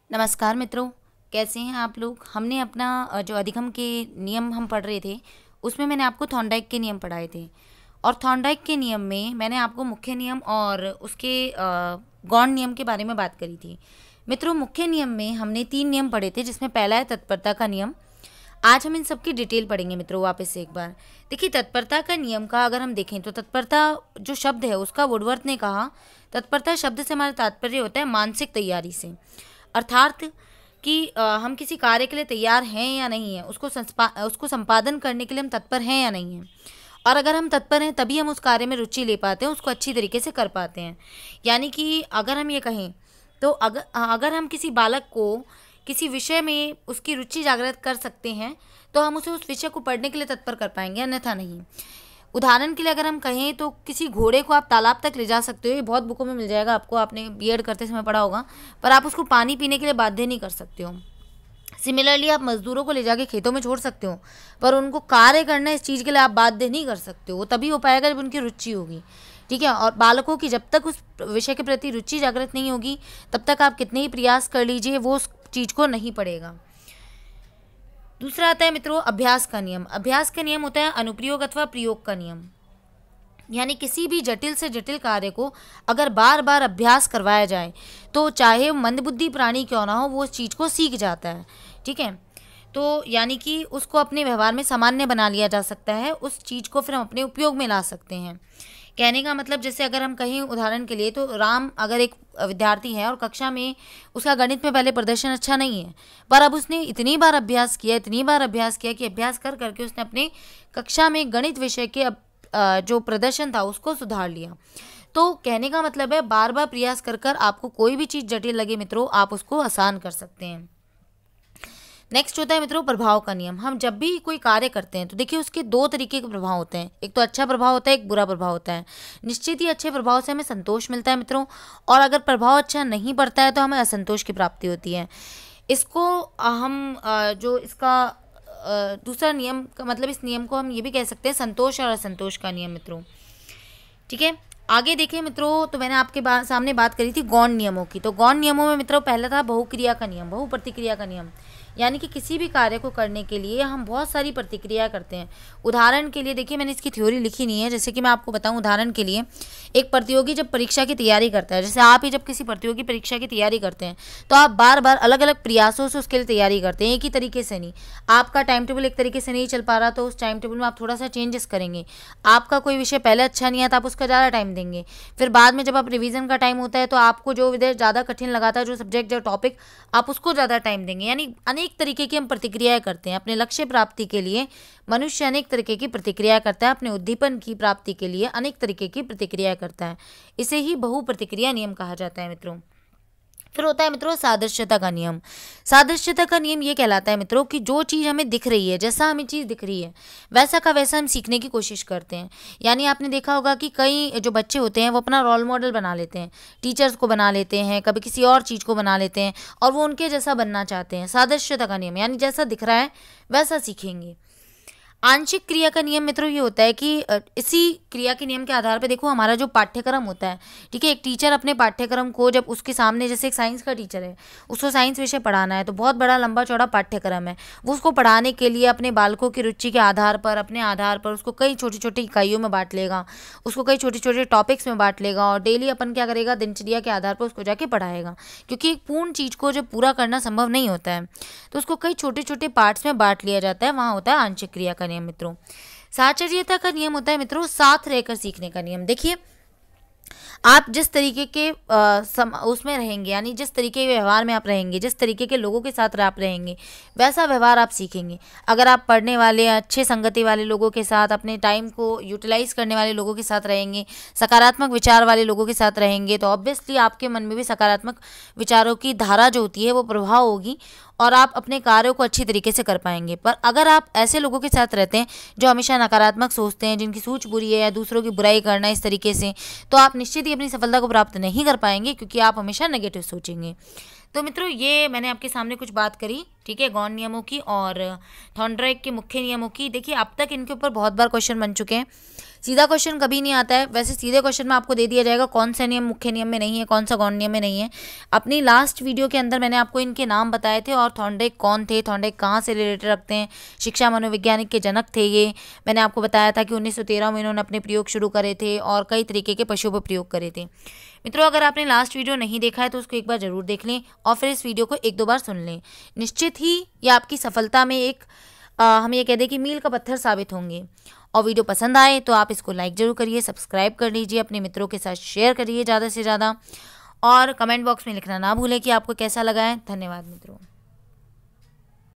नमस्कार मित्रों, कैसे हैं आप लोग। हमने अपना जो अधिगम के नियम हम पढ़ रहे थे उसमें मैंने आपको थॉर्नडाइक के नियम पढ़ाए थे। और थॉर्नडाइक के नियम में मैंने आपको मुख्य नियम और उसके गौण नियम के बारे में बात करी थी। मित्रों, मुख्य नियम में हमने 3 नियम पढ़े थे, जिसमें पहला है तत्परता का नियम। आज हम इन सब की डिटेल पढ़ेंगे मित्रों वापस से एक बार। देखिए, तत्परता का नियम का अगर हम देखें तो तत्परता जो शब्द है उसका वुडवर्थ ने कहा, तत्परता शब्द से हमारा तात्पर्य होता है मानसिक तैयारी से। अर्थात कि हम किसी कार्य के लिए तैयार हैं या नहीं हैं, उसको संपादन करने के लिए हम तत्पर हैं या नहीं हैं। और अगर हम तत्पर हैं तभी हम उस कार्य में रुचि ले पाते हैं, उसको अच्छी तरीके से कर पाते हैं। यानी कि अगर हम ये कहें तो अगर हम किसी बालक को किसी विषय में उसकी रुचि जागृत कर सकते हैं तो हम उसे उस विषय को पढ़ने के लिए तत्पर कर पाएंगे, अन्यथा नहीं। उदाहरण के लिए अगर हम कहें तो किसी घोड़े को आप तालाब तक ले जा सकते हो, ये बहुत बुकों में मिल जाएगा आपको, आपने बीएड करते समय पढ़ा होगा, पर आप उसको पानी पीने के लिए बाध्य नहीं कर सकते हो। सिमिलरली आप मजदूरों को ले जाके खेतों में छोड़ सकते हो, पर उनको कार्य करना इस चीज़ के लिए आप बाध्य नहीं कर सकते हो। वो तभी हो पाएगा जब उनकी रुचि होगी, ठीक है। और बालकों की जब तक उस विषय के प्रति रुचि जागृत नहीं होगी तब तक आप कितने ही प्रयास कर लीजिए वो उस चीज़ को नहीं पढ़ेगा। दूसरा आता है मित्रों अभ्यास का नियम। अभ्यास का नियम होता है अनुप्रयोग अथवा प्रयोग का नियम। यानी किसी भी जटिल से जटिल कार्य को अगर बार बार अभ्यास करवाया जाए तो चाहे मंदबुद्धि प्राणी क्यों ना हो वो उस चीज़ को सीख जाता है, ठीक है। तो यानी कि उसको अपने व्यवहार में सामान्य बना लिया जा सकता है, उस चीज़ को फिर हम अपने उपयोग में ला सकते हैं। कहने का मतलब, जैसे अगर हम कहें उदाहरण के लिए, तो राम अगर एक विद्यार्थी है और कक्षा में उसका गणित में पहले प्रदर्शन अच्छा नहीं है, पर अब उसने इतनी बार अभ्यास किया कि अभ्यास कर करके उसने अपने कक्षा में गणित विषय के जो प्रदर्शन था उसको सुधार लिया। तो कहने का मतलब है बार बार प्रयास कर कर आपको कोई भी चीज़ जटिल लगे मित्रों, आप उसको आसान कर सकते हैं। नेक्स्ट होता है मित्रों प्रभाव का नियम। हम जब भी कोई कार्य करते हैं तो देखिए उसके 2 तरीके के प्रभाव होते हैं, एक तो अच्छा प्रभाव होता है, एक बुरा प्रभाव होता है। निश्चित ही अच्छे प्रभाव से हमें संतोष मिलता है मित्रों, और अगर प्रभाव अच्छा नहीं पड़ता है तो हमें असंतोष की प्राप्ति होती है। इसको हम जो इसका दूसरा नियम का मतलब, इस नियम को हम ये भी कह सकते हैं संतोष और असंतोष का नियम मित्रों, ठीक है। आगे देखें मित्रों, तो मैंने आपके सामने बात करी थी गौण नियमों की। तो गौण नियमों में मित्रों पहला था बहुक्रिया का नियम, बहुप्रतिक्रिया का नियम। यानी कि किसी भी कार्य को करने के लिए हम बहुत सारी प्रतिक्रिया करते हैं। उदाहरण के लिए देखिए, मैंने इसकी थ्योरी लिखी नहीं है, जैसे कि मैं आपको बताऊं। उदाहरण के लिए एक प्रतियोगी जब परीक्षा की तैयारी करता है, जैसे आप ही जब किसी प्रतियोगी परीक्षा की तैयारी करते हैं तो आप बार बार अलग अलग प्रयासों से उसके लिए तैयारी करते हैं, एक ही तरीके से नहीं। आपका टाइम टेबल एक तरीके से नहीं चल पा रहा तो उस टाइम टेबल में आप थोड़ा सा चेंजेस करेंगे। आपका कोई विषय पहले अच्छा नहीं आता, आप उसका ज़्यादा टाइम देंगे। फिर बाद में जब आप रिवीजन का टाइम होता है तो आपको जो विषय ज़्यादा कठिन लगाता है, जो सब्जेक्ट जो टॉपिक, आप उसको ज़्यादा टाइम देंगे। यानी अनेक तरीके की हम प्रतिक्रियाएं करते हैं अपने लक्ष्य प्राप्ति के लिए। मनुष्य अनेक तरीके की प्रतिक्रिया करता है, अपने उद्दीपन की प्राप्ति के लिए अनेक तरीके की प्रतिक्रिया करता है। इसे ही बहुप्रतिक्रिया नियम कहा जाता है मित्रों। फिर होता है मित्रों सादृश्यता का नियम। सादृश्यता का नियम ये कहलाता है मित्रों कि जो चीज़ हमें दिख रही है, जैसा हमें चीज़ दिख रही है वैसा का वैसा हम सीखने की कोशिश करते हैं। यानी आपने देखा होगा कि कई जो बच्चे होते हैं वो अपना रोल मॉडल बना लेते हैं, टीचर्स को बना लेते हैं, कभी किसी और चीज़ को बना लेते हैं और वो उनके जैसा बनना चाहते हैं। सादृश्यता का नियम यानी जैसा दिख रहा है वैसा सीखेंगे। आंशिक क्रिया का नियम मित्रों ये होता है कि इसी क्रिया के नियम के आधार पर देखो हमारा जो पाठ्यक्रम होता है, ठीक है। एक टीचर अपने पाठ्यक्रम को जब उसके सामने, जैसे एक साइंस का टीचर है, उसको साइंस विषय पढ़ाना है तो बहुत बड़ा लंबा चौड़ा पाठ्यक्रम है। वो उसको पढ़ाने के लिए अपने बालकों की रुचि के आधार पर, अपने आधार पर उसको कई छोटी छोटी इकाइयों में बांट लेगा, उसको कई छोटे छोटे टॉपिक्स में बांट लेगा और डेली अपन क्या करेगा, दिनचर्या के आधार पर उसको जाके पढ़ाएगा। क्योंकि एक पूर्ण चीज़ को जब पूरा करना संभव नहीं होता है तो उसको कई छोटे छोटे पार्ट्स में बांट लिया जाता है, वहाँ होता है आंशिक क्रिया का नियम मित्रों। साहचर्यता का नियम होता है मित्रों साथ रहकर सीखने का नियम। देखिए, आप जिस तरीके के उसमें रहेंगे, यानी जिस तरीके के व्यवहार में आप रहेंगे, जिस तरीके के लोगों के साथ आप रहेंगे वैसा व्यवहार आप सीखेंगे। अगर आप पढ़ने वाले, अच्छे संगति वाले लोगों के साथ, अपने टाइम को यूटिलाइज करने वाले लोगों के साथ रहेंगे, सकारात्मक विचार वाले लोगों के साथ रहेंगे तो ऑब्वियसली आपके मन में भी सकारात्मक विचारों की धारा जो होती है वो प्रभाव होगी और आप अपने कार्यों को अच्छी तरीके से कर पाएंगे। पर अगर आप ऐसे लोगों के साथ रहते हैं जो हमेशा नकारात्मक सोचते हैं, जिनकी सोच बुरी है या दूसरों की बुराई करना इस तरीके से, तो आप निश्चित ही अपनी सफलता को प्राप्त नहीं कर पाएंगे क्योंकि आप हमेशा नेगेटिव सोचेंगे। तो मित्रों, ये मैंने आपके सामने कुछ बात करी, ठीक है, गौण नियमों की और थॉर्नडाइक के मुख्य नियमों की। देखिए, अब तक इनके ऊपर बहुत बार क्वेश्चन बन चुके हैं। सीधा क्वेश्चन कभी नहीं आता है। वैसे सीधे क्वेश्चन में आपको दे दिया जाएगा कौन सा नियम मुख्य नियम में नहीं है, कौन सा गौण नियम में नहीं है। अपनी लास्ट वीडियो के अंदर मैंने आपको इनके नाम बताए थे और थॉर्नडाइक कौन थे, थॉर्नडाइक कहाँ से रिलेटेड रखते हैं, शिक्षा मनोवैज्ञानिक के जनक थे ये। मैंने आपको बताया था कि 1913 में इन्होंने अपने प्रयोग शुरू करे थे और कई तरीके के पशुओं पर प्रयोग करे थे। मित्रों, अगर आपने लास्ट वीडियो नहीं देखा है तो उसको एक बार ज़रूर देख लें और फिर इस वीडियो को एक दो बार सुन लें। निश्चित ही ये आपकी सफलता में एक हम ये कह दें कि मील का पत्थर साबित होंगे। और वीडियो पसंद आए तो आप इसको लाइक ज़रूर करिए, सब्सक्राइब कर लीजिए, अपने मित्रों के साथ शेयर करिए ज़्यादा से ज़्यादा, और कमेंट बॉक्स में लिखना ना भूलें कि आपको कैसा लगा है। धन्यवाद मित्रों।